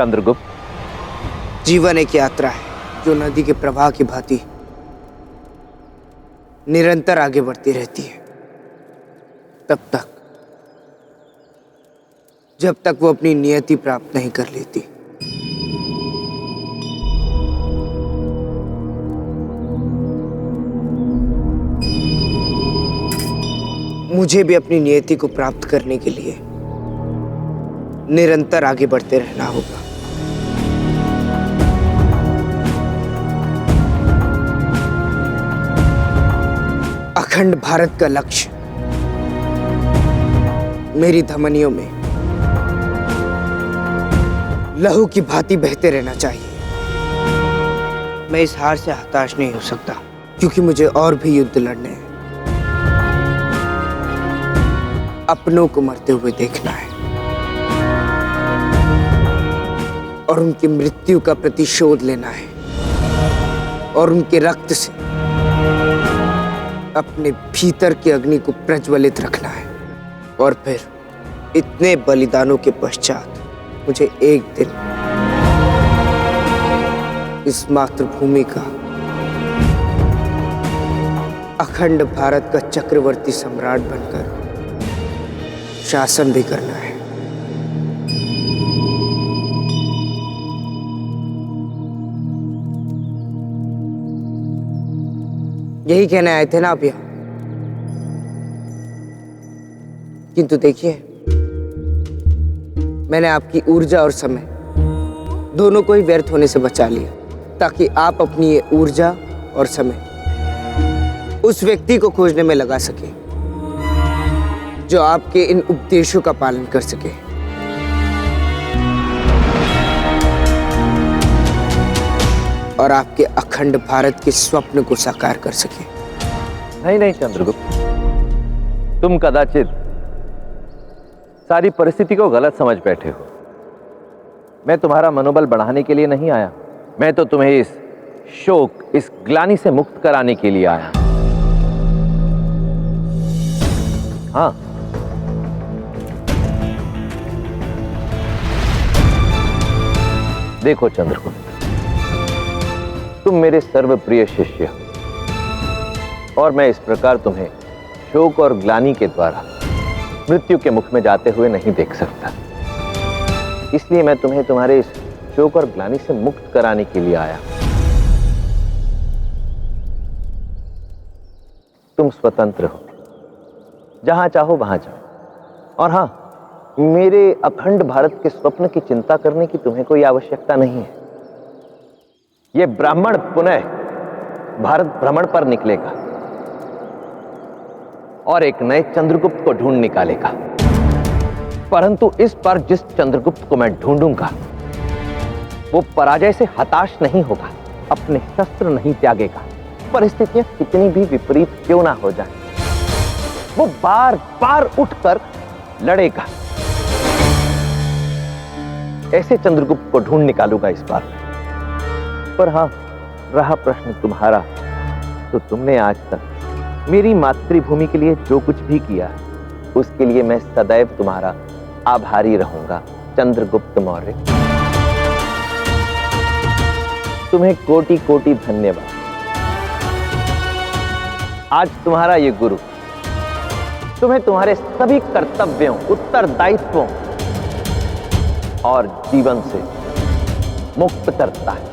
चंद्रगुप्त। जीवन एक यात्रा है जो नदी के प्रवाह की भांति निरंतर आगे बढ़ती रहती है, तब तक जब तक वो अपनी नियति प्राप्त नहीं कर लेती। मुझे भी अपनी नियति को प्राप्त करने के लिए निरंतर आगे बढ़ते रहना होगा। अखंड भारत का लक्ष्य मेरी धमनियों में लहू की भांति बहते रहना चाहिए। मैं इस हार से हताश नहीं हो सकता, क्योंकि मुझे और भी युद्ध लड़ने हैं। अपनों को मरते हुए देखना है और उनकी मृत्यु का प्रतिशोध लेना है और उनके रक्त से अपने भीतर की अग्नि को प्रज्वलित रखना है। और फिर इतने बलिदानों के पश्चात मुझे एक दिन इस मातृभूमि का अखंड भारत का चक्रवर्ती सम्राट बनकर शासन भी करना है। यही कहने आए थे ना आप यहां? किंतु देखिए, मैंने आपकी ऊर्जा और समय दोनों को ही व्यर्थ होने से बचा लिया, ताकि आप अपनी ये ऊर्जा और समय उस व्यक्ति को खोजने में लगा सके जो आपके इन उपदेशों का पालन कर सके। और आपके अखंड भारत के स्वप्न को साकार कर सके। नहीं नहीं चंद्रगुप्त, तुम कदाचित सारी परिस्थिति को गलत समझ बैठे हो। मैं तुम्हारा मनोबल बढ़ाने के लिए नहीं आया, मैं तो तुम्हें इस शोक, इस ग्लानि से मुक्त कराने के लिए आया। हाँ, देखो चंद्रगुप्त, तुम मेरे सर्वप्रिय शिष्य हो और मैं इस प्रकार तुम्हें शोक और ग्लानि के द्वारा मृत्यु के मुख में जाते हुए नहीं देख सकता। इसलिए मैं तुम्हें तुम्हारे इस शोक और ग्लानि से मुक्त कराने के लिए आया। तुम स्वतंत्र हो, जहां चाहो वहां जाओ। और हां, मेरे अखंड भारत के स्वप्न की चिंता करने की तुम्हें कोई आवश्यकता नहीं है। यह ब्राह्मण पुनः भारत भ्रमण पर निकलेगा और एक नए चंद्रगुप्त को ढूंढ निकालेगा। परंतु इस बार जिस चंद्रगुप्त को मैं ढूंढूंगा वो पराजय से हताश नहीं होगा, अपने शस्त्र नहीं त्यागेगा। परिस्थितियां कितनी भी विपरीत क्यों ना हो जाए, वो बार बार उठकर लड़ेगा। ऐसे चंद्रगुप्त को ढूंढ निकालूंगा इस बार। पर हां, रहा प्रश्न तुम्हारा, तो तुमने आज तक मेरी मातृभूमि के लिए जो कुछ भी किया, उसके लिए मैं सदैव तुम्हारा आभारी रहूंगा चंद्रगुप्त मौर्य। तुम्हें कोटि कोटि धन्यवाद। आज तुम्हारा ये गुरु तुम्हें तुम्हारे सभी कर्तव्यों, उत्तरदायित्वों और जीवन से मुक्त करता है।